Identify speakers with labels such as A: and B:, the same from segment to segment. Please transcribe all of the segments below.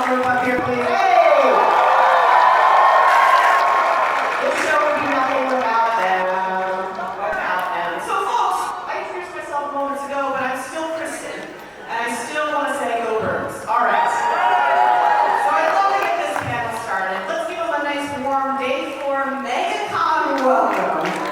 A: group up here, please. Hey! This show would be nothing without them. So, folks, I introduced myself moments ago, but I'm still Kristen, and I still want to say go Birds. All right. So I'd love to get this panel started. Let's give them a nice warm day for MegaCon welcome.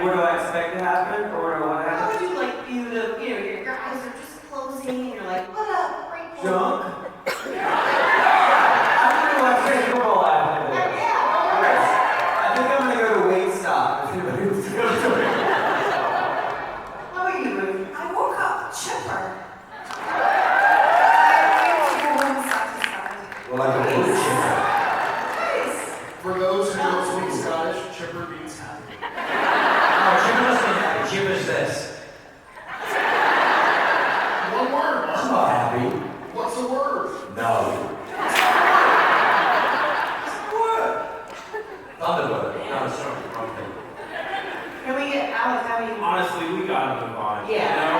B: what do I expect to happen, or what do I want to
A: How
B: happen?
A: would you like you to, your eyes are just closing and you're like, what a great moment.
B: Junk? I'm pretty much saying football after this.
A: Yeah, of course.
B: I think I'm gonna go to Wingstop if anybody wants to go to it.
A: How are you, Ruth? I woke up chipper.
B: Well, I can
A: Nice.
C: For those who don't speak Scottish, chipper means happy.
B: Oh, Chipper must be happy. Chipper's this.
C: One word.
B: I'm not happy.
C: What's a word?
B: No. What? Thunderbird. No, it's not the wrong thing.
A: Can we get Alex? How are you?
D: Honestly, we gotta move on.
A: Yeah.
D: You know?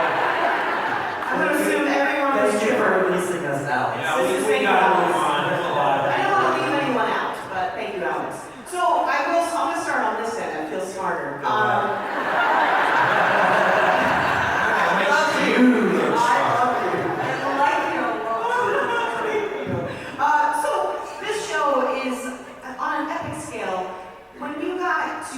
A: I'm gonna assume everyone
B: Thank
A: is
B: you for
A: chipper.
B: releasing us out.
D: Yeah,
A: This is
D: we
A: fake
D: gotta
A: Alex.
D: move on. There's a lot of
A: I don't want to leave anyone out, but thank you, Alex. So I'm gonna start on this end. I feel smarter.
B: Go ahead.
A: I love you.
B: You look
A: I
B: smart.
A: love you. I like you a lot. So this show is on an epic scale. When you got to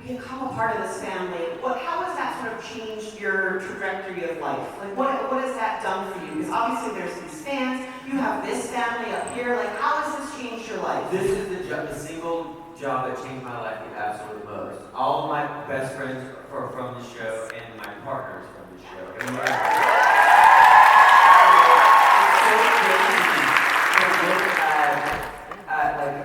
A: become a part of this family, how has that sort of changed your trajectory of life? Like, what has that done for you? Because obviously there's these fans. You have this family up here. Like, how has this changed your life?
B: This is the single job that changed my life the absolute most. All of my best friends are from the show, and my partners from the show. And it's so crazy to look at like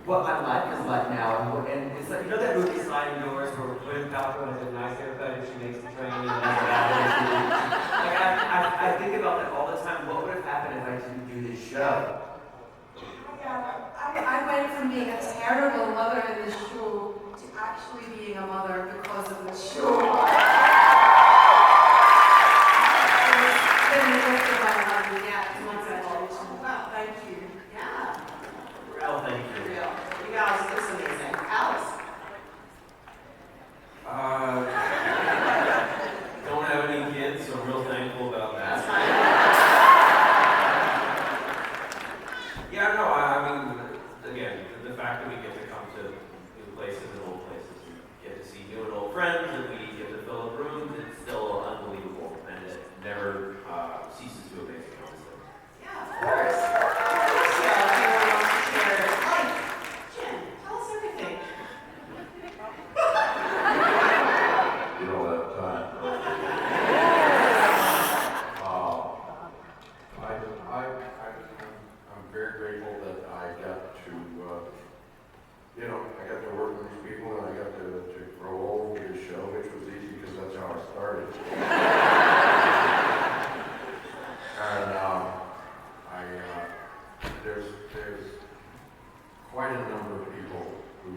B: what my life is like now, and it's like, you know that movie Sliding Doors where Gwyneth Paltrow has a nice haircut and she makes the train and then like I think about that all the time. What would have happened if I didn't do this show?
E: I went from being a terrible mother in the show to actually being a mother because of the show. It's been the gift of my life, yeah, once I auditioned. Wow, thank you.
A: Yeah,
B: Well, thank you.
A: real. You guys, it's amazing. Alice.
D: Don't have any kids, so I'm real thankful about
A: That's
D: that.
A: fine.
D: Yeah, no, I mean, again, the fact that we get to come to new places and old places, we get to see new and old friends, and we get to fill up rooms, it's still unbelievable, and it never ceases to amaze me, honestly.
A: Yeah, of course. Of course, everyone wants to share life. Jen, tell us everything.
F: You don't have time. I'm very grateful that I got to, I got to work with these people and I got to grow old with this show, which was easy because that's how I started. And there's quite a number of people who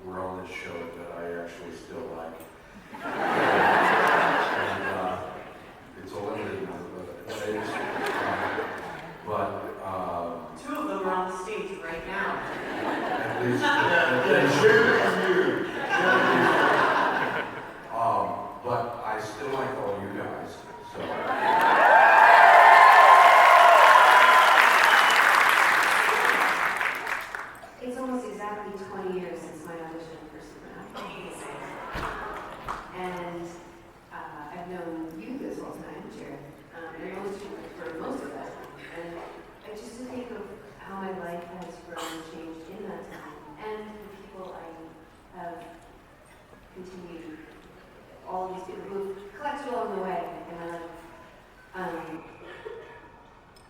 F: were on this show that I actually still like. And it's a limited number, but it is.
A: Two of them are on the stage right now.
F: At least they should and you. But I still like all you guys. So.
E: It's almost exactly 20 years since my audition for Superman. And I've known you this whole time, Jared, and for most of that time. And I just to think of how my life has grown and changed in that time, and the people I have continued, all of these people who've collected along the way in my life.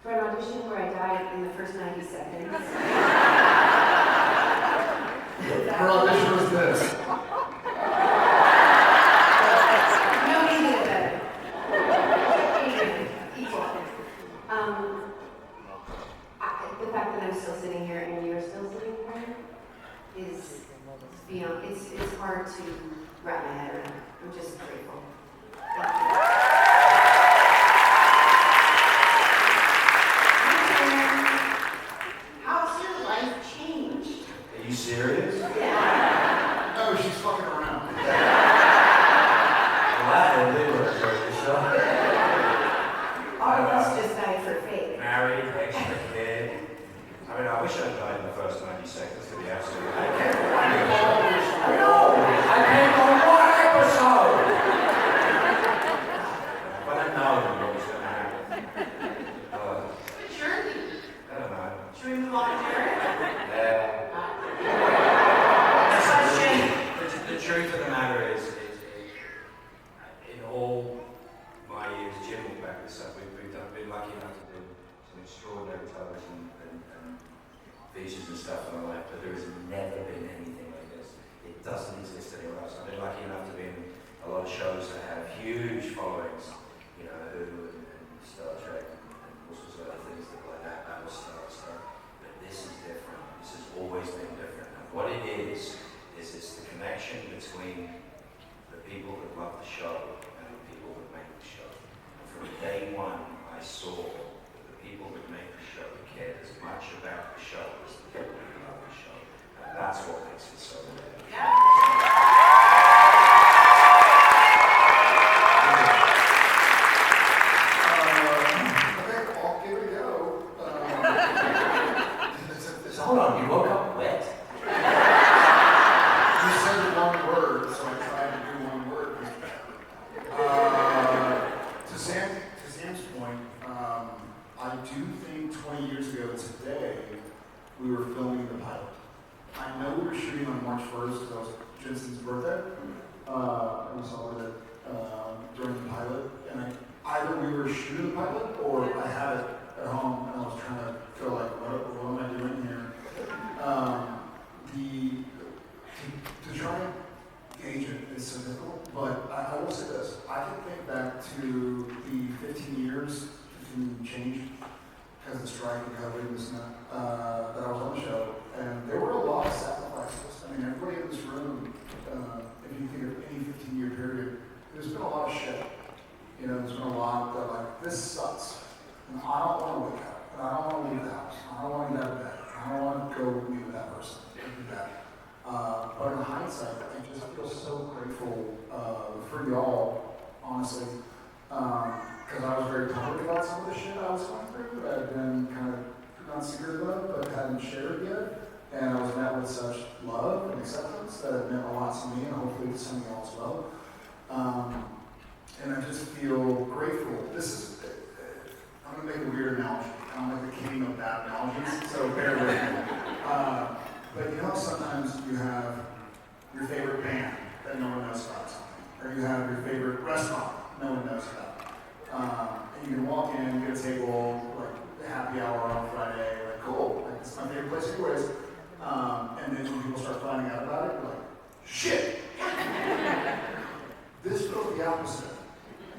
E: For an audition where I died in the first 90 seconds.
C: Her audition was this.
E: No, he did it better. Equal. The fact that I'm still sitting here and you're still sitting here is beyond, it's hard to wrap my head around. I'm just grateful. Thank you.
A: How's your life
G: between the people that love the show and the people that make the show. And from day one, I saw that the people that make the show cared as much about the show as the people that love the show. And that's what makes it so good.
C: Okay, I'll give it a go.
G: Hold on, you woke up wet?
C: You said one word, so I tried to do one word. To Sam's point, I do think 20 years ago today, we were filming the pilot. I know we were shooting on March 1st because that was Jensen's birthday. And we saw it during the pilot. And either we were shooting the pilot or I had it at home and I was trying to feel like, what am I doing here? To try and gauge it is so difficult, but I will say this. I can think back to the 15 years, 15 change, because of strike and COVID and this and that, that I was on the show, and there were a lot of sacrifices. I mean, everybody in this room, if you think of any 15-year period, there's been a lot of shit. You know, there's been a lot that like, this sucks, and I don't want to wake up, and I don't want to leave the house, I don't want to get out of bed, I don't want to go meet with that person, and do that. But in hindsight, I just feel so grateful for y'all, honestly, because I was very public about some of the shit I was going through that had been kind of not secret about, but hadn't shared yet. And I was met with such love and acceptance that it meant a lot to me, and hopefully to some of y'all as well. And I just feel grateful. I'm going to make a weird analogy. I'm like the king of bad analogies, so bear with me. But you know, sometimes you have your favorite band that no one knows about something, or you have your favorite restaurant no one knows about. And you can walk in, get a table, like happy hour on Friday, like cool, like it's my favorite place anyways. And then when people start finding out about it, you're like, shit! This feels the opposite.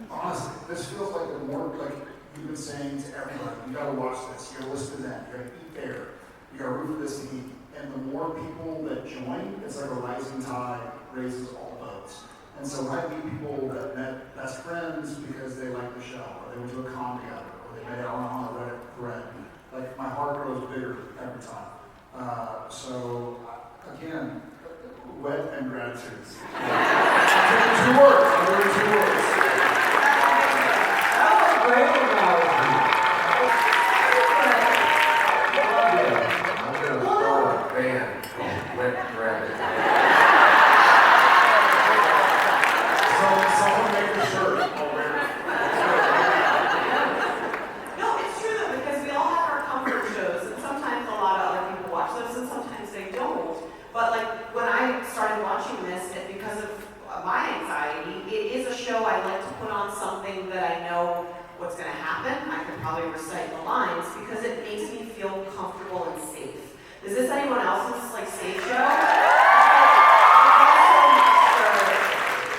C: Honestly, this feels like the more, like you've been saying to everybody, you gotta watch this, you gotta listen to that, you gotta eat there, you gotta root for this team. And the more people that join, it's like a rising tide raises all boats. And so when I meet people that met best friends because they like the show, or they went to a con together, or they met out on a Reddit thread, like my heart grows bigger every time. So again, wet and gratitude. Two words. I'm doing 2 words.
B: Great analogy.
F: I'm gonna start a band called Wet Rabbit.
C: Someone make a shirt.
A: No, it's true though, because we all have our comfort shows, and sometimes a lot of other people watch those, and sometimes they don't. But like when I started watching this, because of my anxiety, it is a show I like to put on something that I know what's going to happen. I can probably recite the lines because it makes me feel comfortable and safe. Is this anyone else's like safe show?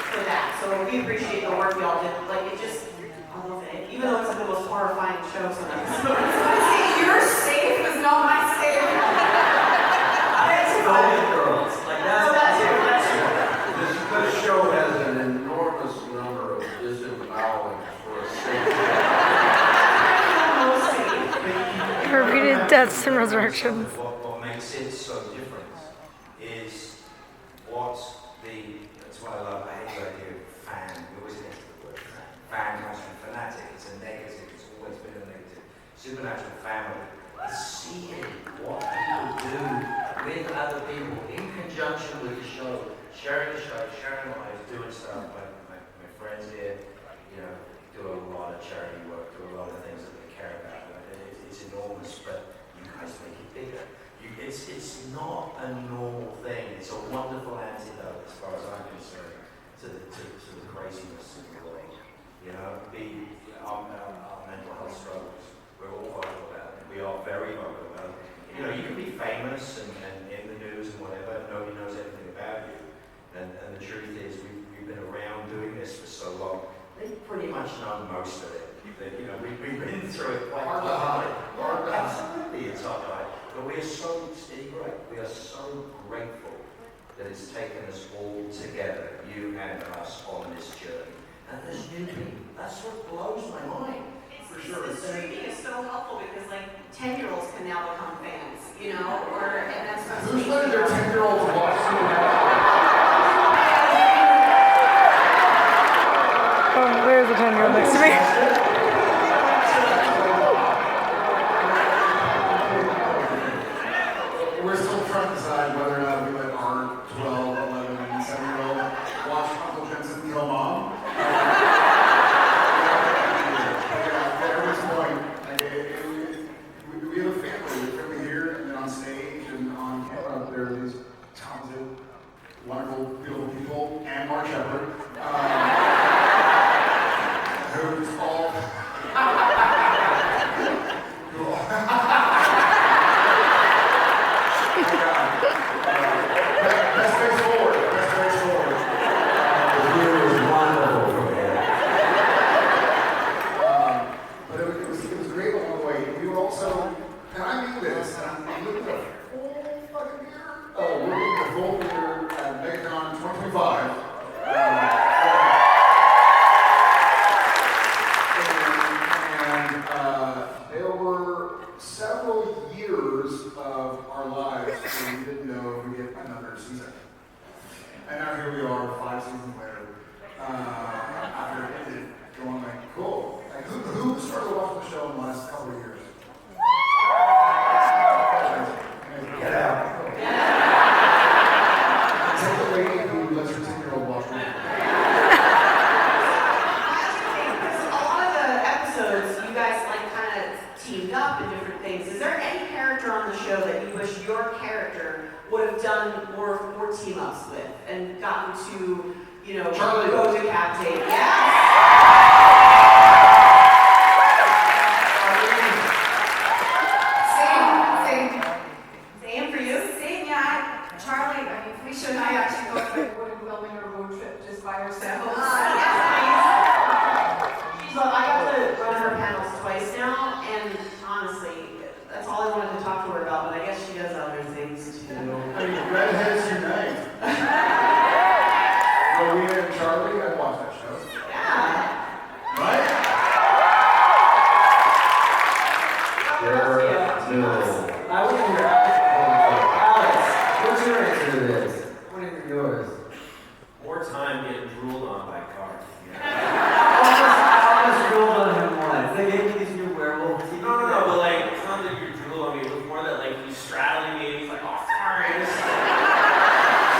A: For that. So we appreciate the work y'all did. Like it just, I love it. Even though it's like the most horrifying show sometimes. You're safe is not my safe.
B: Golden Girls. Like that's
F: This show has an enormous number of disemboweling for a safe.
H: Repeated deaths and resurrections.
G: What makes it so different is that's what I love. I hate the idea of fan. We always get to the word fan. Fan comes from fanatic. It's a negative. It's always been a negative. Supernatural family is seeing what people do with other people in conjunction with the show, sharing lives, doing stuff. My friends here, you know, do a lot of charity work, do a lot of things that they care about. It's enormous, but you guys make it bigger. It's not a normal thing. It's a wonderful antidote, as far as I'm concerned, to the craziness of the world. You know, our mental health struggles. We're all vocal about it. We are very vocal about it. You know, you can be famous and in the news and whatever, and nobody knows anything about you. And the truth is, we've been around doing this for so long. They pretty much know most of it. You know, we've been through it quite
C: Hard to hide.
G: Absolutely, it's hard to hide. But we are so, Steve, right? We are so grateful that it's taken us all together, you and us, on this journey. And there's new people. That's what blows my mind.
A: For sure. The streaming is so helpful because like 10-year-olds can now become fans, you know, and that's what's
C: Who's letting their 10-year-olds watch
H: Oh, there's a 10-year-old next to me.
C: We're still trying to decide whether or not we let our 12, 11, and 7-year-old watch Uncle Jensen kill mom. At this point, we have a family here and then on stage and on camera. There are these talented, wonderful, beautiful people, and Mark Shepard, who's all. Best face forward.
B: The view is wonderful from here.
C: But it was great along the way. We were also, and I mean this, and I'm looking at a full fucking year. We're looking at a full year at MegaCon 2025. There were several years of our lives where we didn't know if we'd get another season. And now here we are, 5 seasons later, after it ended, going like, cool. Like, who started watching the show in the last couple of years?
B: Get out.
C: Take the lady who lets her 10-year-old watch it.
A: A lot of the episodes, you guys like kind of teamed up in different things. Is there any character on the show that you wish your character would have done more team ups with and gotten to, you know,
C: Charlie.
A: go decapitate? Yes. Same for you.
I: Same, yeah. Charlie, I mean, Felicia and I actually go on a wood-building or road trip just by ourselves.
A: Yes, please. She's I got to run her panels twice now, and honestly, that's all I wanted to talk to her about, but I guess she does other things too.
C: I mean, redheads unite. Rowena and Charlie, I'd watch that show.
A: Yeah.
C: Right?
B: I want to hear Alex, what's your answer to this? I want to hear yours.
D: More time getting drooled on by cars.
B: I almost drooled on him once. They gave me these new werewolf teeth.
D: No, but like, it's not that you're drooling on me. It was more that like he's straddling me and he's like, oh, sorry. It's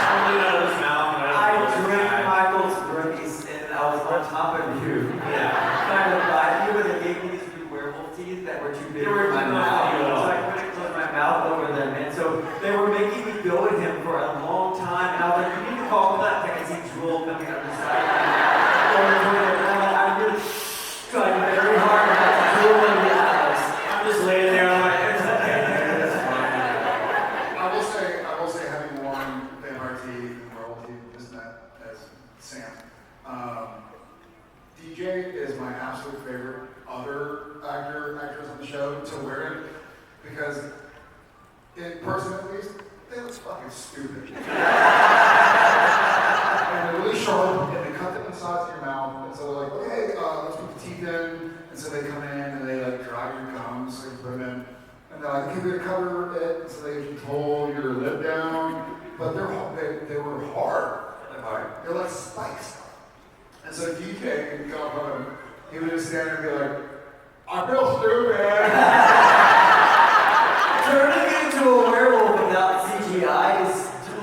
D: coming out of his mouth. And
B: I
D: don't know
B: drank
D: what's bad.
B: Michael's brookies and I was on top of you.
D: Yeah.
B: Kind of by you, but they gave me these new werewolf teeth that were too big
D: They were
B: for my
D: too
B: mouth.
D: big.
B: So I couldn't close my mouth over them. And so they were making me go at him for a long time. And I was like, you need to call that. I can see drool coming out of the side. I'm really trying very hard not to drool in the eyes.
D: I'm just laying there on my head.
C: I will say having worn vampire teeth and werewolf teeth isn't that as Sam. DJ is my absolute favorite other actress on the show to wear it because in person at least, they look fucking stupid. And they're really sharp and they cut them in the sides of your mouth. And so they're like, okay, let's put the teeth in. And so they come in and they like drive your gums so you put them in. And they're like, okay, we're gonna cover it. And so they pull your lip down. But they were hard.
B: They're hard.
C: They're like spikes. And so DJ would come up on him. He would just stand there and be like, I feel stupid.
B: Turning into a werewolf without CGI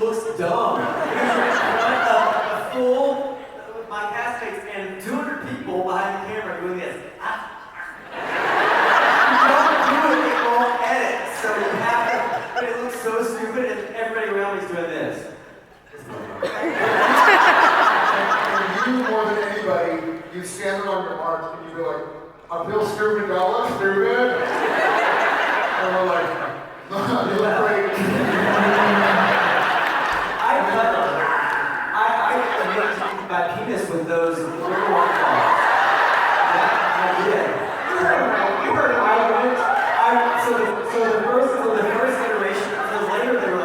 B: looks dumb. A full, with my castmates and 200 people behind the camera doing this. You don't do it, it won't edit. So you have to, but it looks so stupid and everybody around me is doing this.
C: And you more than anybody, you stand there on your mark and you go like, I feel stupid, y'all look stupid. And we're like, no, you look great.
B: I licked my penis with those werewolf claws. Yeah, I did.
A: You heard it right.
B: So the first iteration, so later they were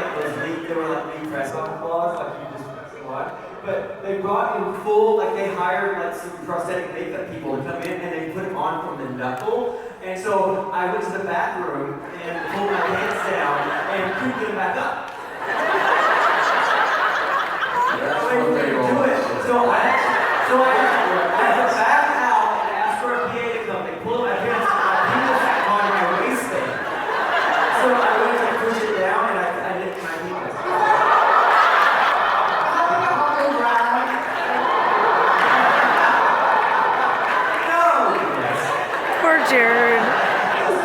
B: like leaf press on claws, like like some prosthetic makeup people to come in and they put them on from the knuckle. And so I went to the bathroom and pulled my pants down and couldn't get them back up.
F: That's
B: I
F: what they
B: couldn't do
F: always
B: it.
F: say.
B: So I had to back out and ask for a PA to come. They pulled my pants down, my penis on my waistband. So I went to push it down and I licked my penis.
H: Poor Jared.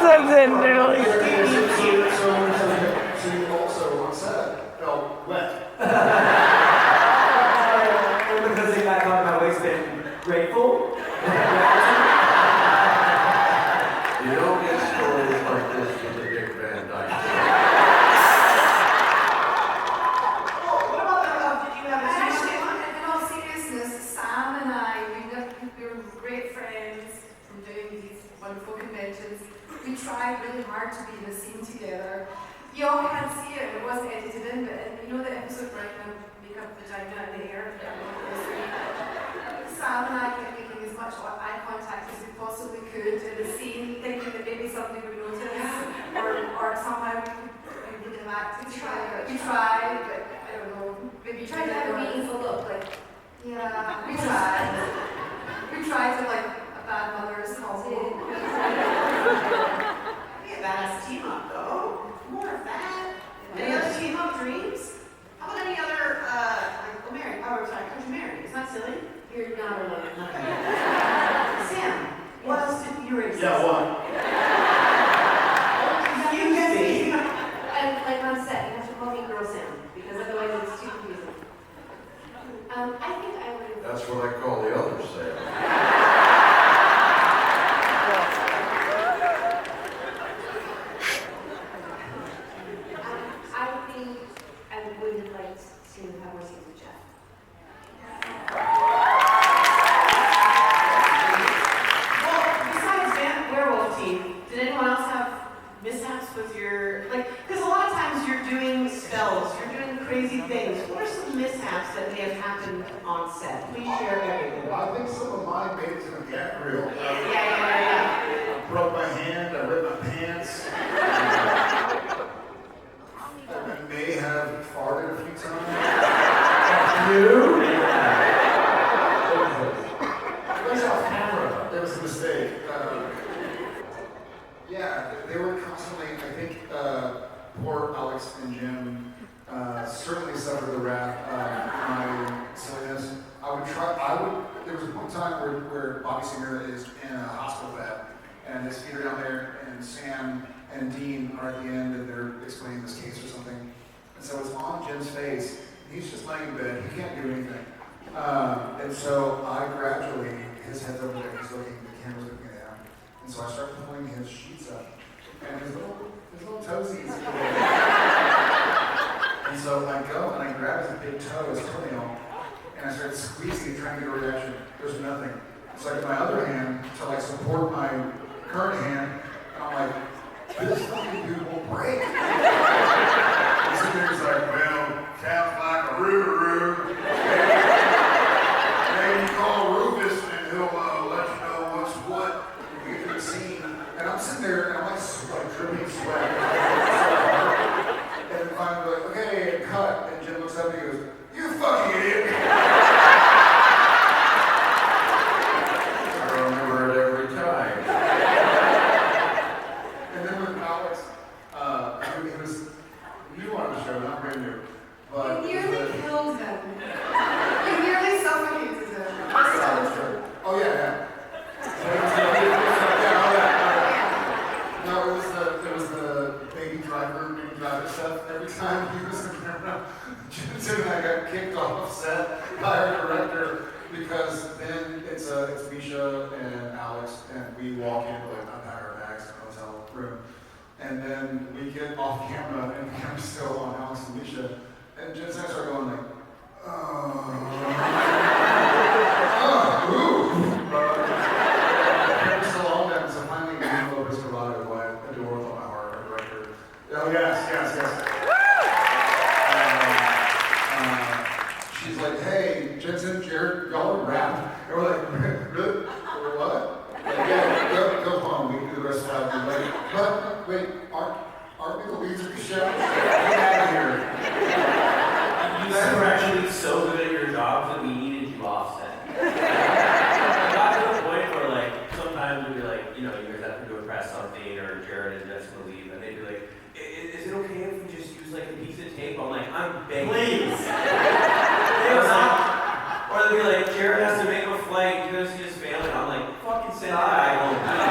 H: So tenderly.
C: So you also on set felt wet.
B: Because they got on my waistband, grateful.
F: You don't get stories like this from the Dick Van Dyke.
A: What about did you have a
I: Actually,
A: situation?
I: in all seriousness, Sam and I, we were great friends from doing these wonderful conventions. We tried really hard to be in a scene together. You all can't see it, it wasn't edited in, but you know the episode where I make up vagina and the hair? Sam and I kept making as much eye contact as we possibly could in the scene, thinking that maybe somebody would notice, or somehow we could have acted together. We tried, but I don't know, maybe
E: Try to have a meaningful look, like,
I: yeah, we tried. We tried to like a bad mother's combo.
A: Be a badass team up though. More of that. Any other team up dreams? How about any other like Mary? Oh, sorry, Country Mary. It's not silly.
E: you're not alone.
A: Okay. Sam, what else did you raise?
C: Yeah, what?
A: Excuse me.
E: And like on set, you have to call me Girl Sam, because otherwise it's too confusing. I think I would have.
F: That's what I call the other sale.
E: I think I would have liked to have more scenes with Jeff.
A: Well, besides werewolf team, did anyone else have mishaps with your because a lot of times you're doing spells, you're doing crazy things. What are some mishaps that may have happened on set? Please share everything.
C: I think some of mine made it to the gag reel.
A: Yeah.
C: I broke my hand, I ripped my pants. I may have farted a few times.
B: You?
C: It was off camera. It was a mistake. Yeah, they were constantly, I think, poor Alex and Jim certainly suffered the wrath of my silliness. There was one time where Bobby Singer is in a hospital bed, and his feet are down there, and Sam and Dean are at the end, and they're explaining this case or something. And so it's on Jim's face, and he's just laying in bed, he can't do anything. And so I gradually, his head's over there, he's looking, the camera's looking at him. And so I start pulling his sheets up, and his little toesies. And so I go and I grab his big toe, his toenail, and I start squeezing, trying to get a reaction. There's nothing. So I get my other hand to like support my current hand, and I'm like, this fucking dude will break. He's sitting there, he's like, well, sounds like a roo-roo. Maybe call Rufus and he'll let you know what's what. We get to the scene, and I'm sitting there and I'm like dripping sweat. And then finally we're like, okay, cut. And Jim looks up and he goes, you fucking idiot.
F: I remember it every time.
C: And then with Alex, he was new on the show, not brand new. But
I: You nearly killed him. You nearly suffocated him.
C: Oh yeah. No, it was the baby driver stuff. Every time he was in camera, Jensen and I got kicked off set by our director because then it's Misha and Alex, and we walk in like unpack our bags in the hotel room, and then we get off camera and the camera's still on Alex and Misha, and Jensen and I start going like, Oh, yes. She's like, hey, Jensen, Jared, y'all are rap. And we're like,
D: piece of tape. I'm like, I'm begging.
B: Please.
D: Or they'll be like, Jared has to make a flight to go see his family. I'm like, fucking send that guy home, please.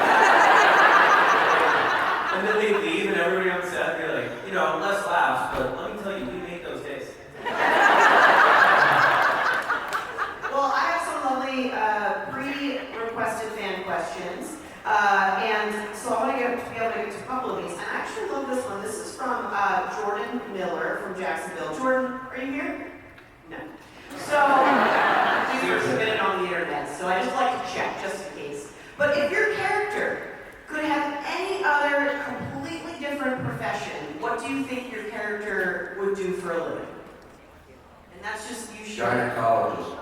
D: And then they leave and everybody on set, they're like, you know, less laughs, but let me tell you, we make those days.
A: Well, I have some lovely pre-requested fan questions. And so I want to be able to get to a couple of these. And I actually love this one. This is from Jordan Miller from Jacksonville. Jordan, are you here? No. So, these were submitted on the internet, so I just like to check, just in case. But if your character could have any other completely different profession, what do you think your character would do for a living? And that's just you sure.
F: Gynecologist.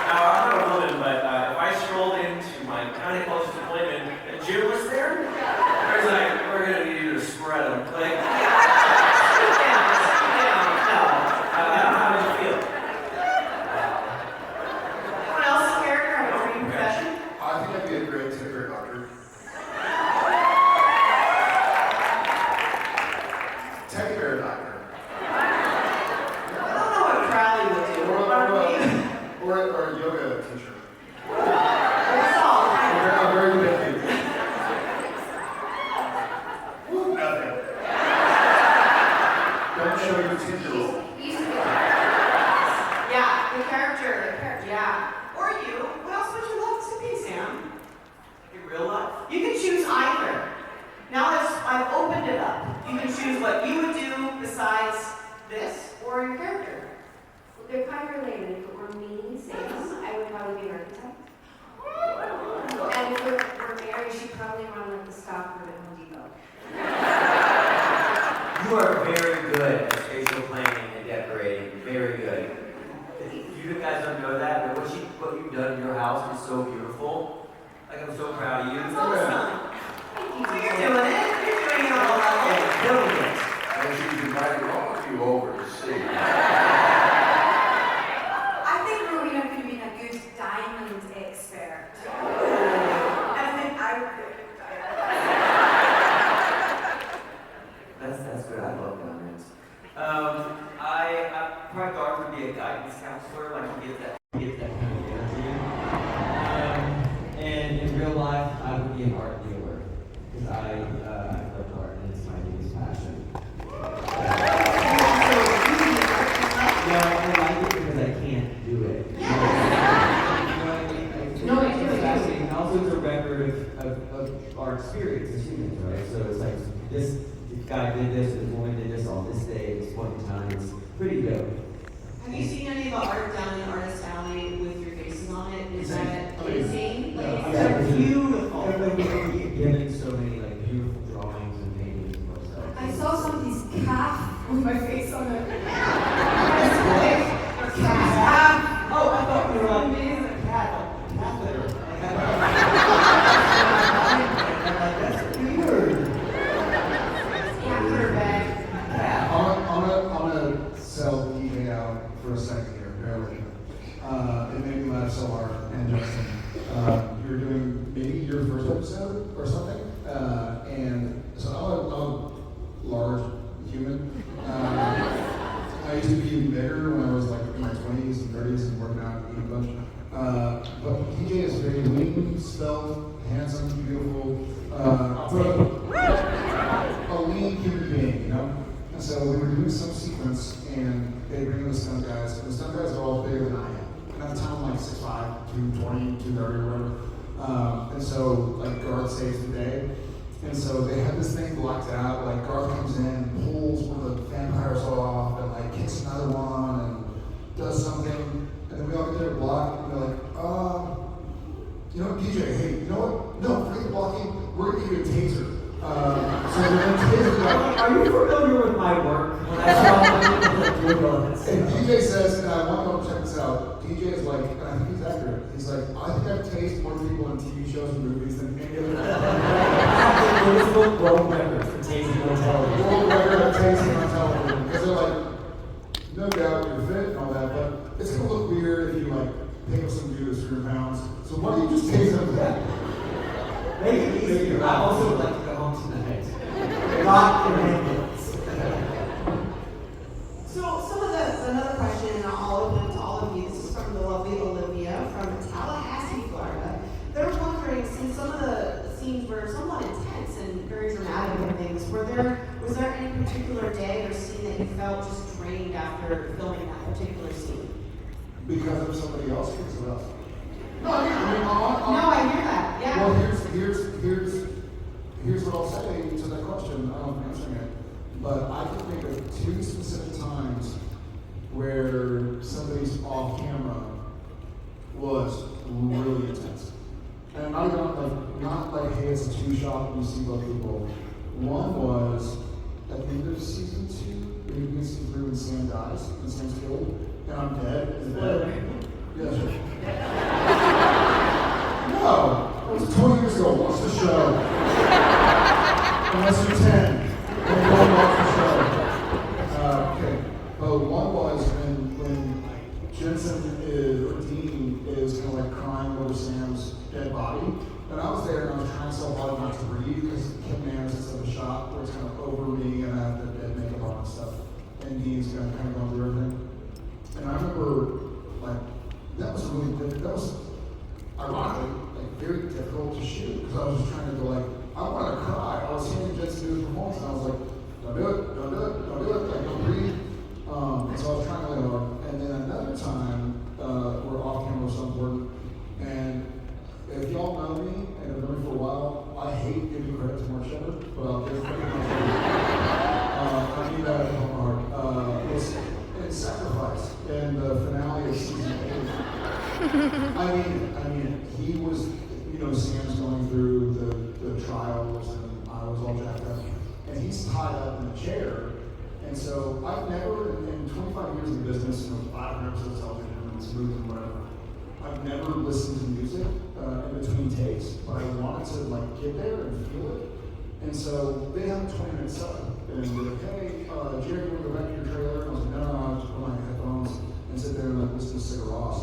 D: Now, I'm not a woman, but if I strolled into my gynecologist appointment and Jim was there, I was like, we're going to need you to spread them. Like, I don't know how you feel.
A: Anyone else's character have a dream profession?
C: I think I'd be a great ticker doctor. Teddy bear doctor.
A: I don't know what Crowley would do. What about you?
C: Or a yoga teacher.
A: That's all.
C: I'm very good at it. Woo, nothing. Don't show your Tinder.
A: Yeah, the character. Yeah. Or you. What else would you love to be, Sam?
B: In real life?
A: You can choose either. Now that I've opened it up, you can choose what you would do besides this or your character.
E: Well, they're kind of related. If it were me, Sam, I would probably be an architect. And if it were Mary, she'd probably run like the stock room at Home Depot.
B: You are very good at spatial planning and decorating. Very good. You guys don't know that, but what you've done in your house is so beautiful. Like, I'm so proud of you.
A: That's awesome. So you're doing it. You're doing it all right.
B: Killing it.
F: And she's inviting all of you over to see.
I: I think Rowena could have been a good diamond expert. And I think I would be a good diamond.
B: That's good. I love diamonds. I probably thought I would be a guidance counselor, like you get that kind of energy. And in real life, I would be an art dealer because I love art and it's my biggest passion. No, I like it because I can't do it. You know what I mean?
A: No, I do.
B: It's fascinating. And also, it's a record of our experience as humans, right? So it's like this guy did this, this woman did this on this day, at this point in time. It's pretty dope.
A: Have you seen any of the art down in Artist Alley with your faces on it? Is that insane? Like, it's so beautiful.
B: Everybody giving so many like beautiful drawings and paintings of ourselves.
I: I saw somebody's calf with my face on it.
B: Oh, I thought you were like amazing cat litter. That's weird.
A: Yeah, put her back.
C: I'm gonna sell DJ out for a second here, bear with me. It made me laugh so hard, and Justin, you're doing maybe your first episode or something, and so I'm a large human. I used to be even bigger when I was like in my 20s and 30s and working out and eating a bunch. But DJ is very lean, svelte, handsome, beautiful, a lean human being, you know? And so we were doing some sequence and they bring in the stunt guys, and the stunt guys are all bigger than I am. And at the time, I'm like 6'5", 220, 230 or whatever. And so, like, Garth saves the day. And so they have this thing blocked out, like Garth comes in, pulls one of the vampires off, and like kicks another one, and does something. And then we all get there to block, and they're like, you know, DJ, hey, you know what? No, forget the blocking, we're gonna give you a taser. So they're gonna taser you.
B: Are you familiar with my work? When I saw
C: And DJ says, and I want you all to check this out, DJ is like, and I think he's accurate, he's like, I think I've tased more people in TV shows and movies than any other
B: world record for tasing on television.
C: world record of tasting on television. Because they're like, no doubt you're fit and all that, but it's gonna look weird if you like pick up some dude that's 300 pounds. So why don't you just tase him with that?
B: Make it easier. I also would like to go home tonight.
C: No,
B: not an ambulance.
A: So another question, and I'll open it to all of you. This is from the lovely Olivia from Tallahassee, Florida. They're wondering, since some of the scenes were somewhat intense and very dramatic and things, was there any particular day or scene that you felt just drained after filming that particular scene?
C: Because of somebody else kicks it up. No,
A: No, I hear that. Yeah.
C: Well, here's what I'll say to that question. I don't know if I'm answering it, but I can think of 2 specific times where somebody's off camera was really intense. And not like, hey, it's a 2-shot and you see both people. One was at the end of season 2, maybe season 3 when Sam dies and Sam's killed, and I'm dead in the bed. Yeah, sure. No, it was 20 years ago. Watch the show. Unless you're 10, then don't watch the show. Okay, but one was when Jensen or Dean is kind of like crying over Sam's dead body. And I was there and I was trying so hard not to breathe because Kim Manners sets up a shot where it's kind of over me and I have the dead makeup on and stuff. And Dean's kind of going through everything. And I remember, like, that was really difficult. That was, ironically, like, very difficult to shoot because I was just trying to go, like, I wanted to cry. I was hearing Jensen do his performance and I was like, don't do it, don't do it, don't do it, like, don't breathe. And so I was trying really hard. And then another time, we're off camera with something, and if y'all know me and have known me for a while, I hate giving credit to Mark Shepard, but I'll give credit to Mark Shepard. I need that in my heart. It's Sacrifice in the finale of season 8. I mean, he was, Sam's going through the trials, and I was all jacked up, and he's tied up in a chair. And so I've never, in 25 years in business, 500 episodes of television, and it's moved and whatever, I've never listened to music in between takes, but I wanted to get there and feel it. And so they have a 20-minute setup, and they're like, hey, Jerry, you want to go back to your trailer? And I was like, no, I'll just put my headphones and sit there and listen to Sigur Rós.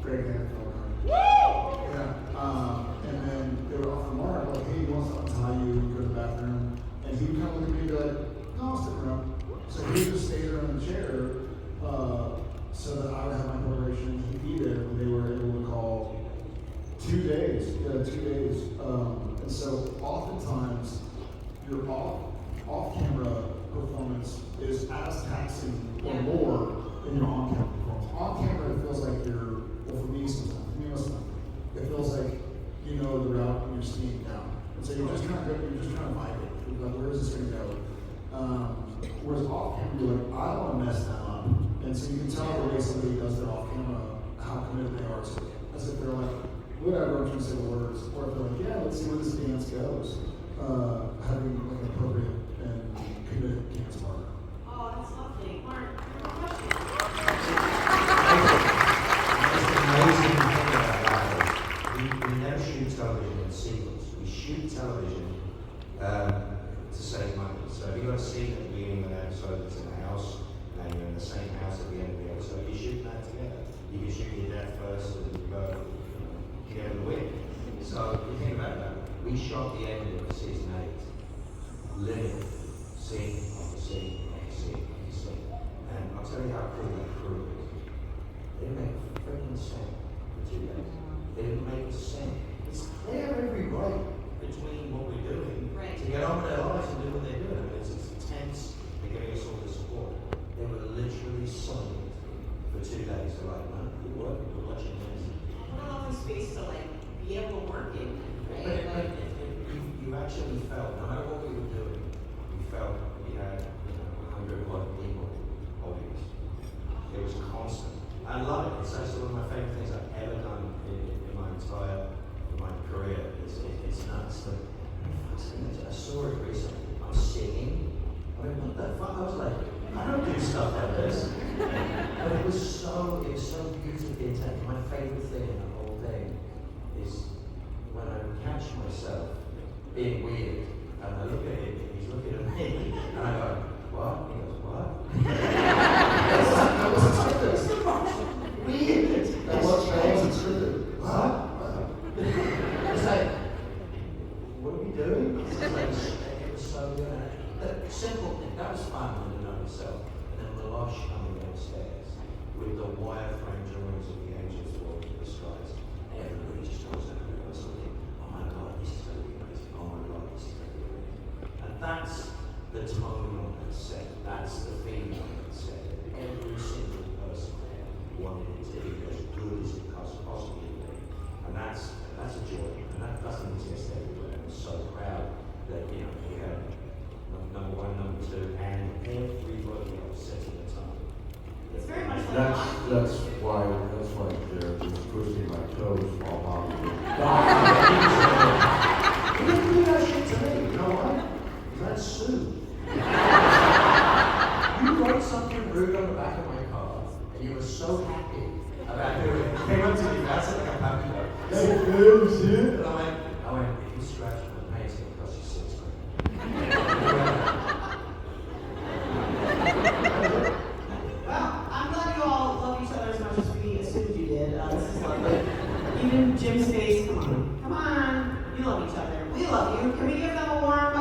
C: Great band, yeah. And then they were offering Mark, like, hey, you want something to tie you? You go to the bathroom, and he would come look at me and be like, no, I'll stick around. So he would just stay there in the chair. So that I would have my preparation, he'd be there, and they were able to call 2 days. Yeah, 2 days. And so oftentimes your off-camera performance is as taxing or more than your on-camera performance. On-camera, it feels like well, for me, it feels like you know the route and you're skiing down. And so you're just trying to vibe it. You're like, where is this going to go? Whereas off-camera, you're like, I don't want to mess that up. And so you can tell the way somebody does their off-camera, how committed they are to it. As if they're like, whatever, I'm trying to say the words. Or if they're like, yeah, let's see where this dance goes. Having like an appropriate and committed dance partner.
A: Oh, that's lovely. Mark, your question.
G: Amazing thing about that. We never shoot television in sequence. We shoot television to save money. So if you've got a scene at the beginning of an episode that's in a house, and you're in the same house at the end of the episode, you shoot that together. You can shoot your death first and you go together to win. So you think about that. We shot the end of season 8, linear, scene after scene after scene after scene. And I'll tell you how cool that crew is. They didn't make a freaking cent for 2 days. They didn't make a cent. It's clear every right between what we're doing to get on with their lives and do what they're doing. It's intense. They're giving us all the support. They were literally silent for 2 days. They're like, man, we're watching this.
A: What a lovely space to be able to work in, right?
G: You actually felt, no matter what we were doing, we felt we had 100 people holding us. It was constant. I love it. It's actually one of my favorite things I've ever done in my entire career. It's nuts. I saw it recently. I'm singing. I mean, what the fuck? I was like, I don't do stuff like this. But it was so beautifully intense. My favorite thing in the whole thing is when I catch myself being weird, and I look at him, and he's looking at me, and I go, what? He goes, what?
C: That wasn't scripted.
G: Weird.
C: That wasn't scripted.
G: What? It's like, what are we doing? It was
J: that's the tone on that set. That's the theme on that set. Every single person there wanted it to be as good as it possibly be. And that's a joy. And that doesn't exist everywhere. I'm so proud that, you know, we had number one, number two, and everybody else setting the tone.
A: It's very much like
F: That's why they're just twisting my toes while I'm
J: You didn't do that shit to me, you know why? Because that's Sue. You wrote something rude on the back of my car, and you were so happy about doing it. You came up to me, that's like a puppy, like, hey, shit. And I went, if you scratch my paint, it's going to cost you $6,000.
A: Well, I'm glad you all love each other as much as we assumed you did. This is lovely. Even Jim's face, come on. Come on. You love each other. We love you. Can we give them a warm,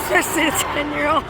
H: First, 10-year-old.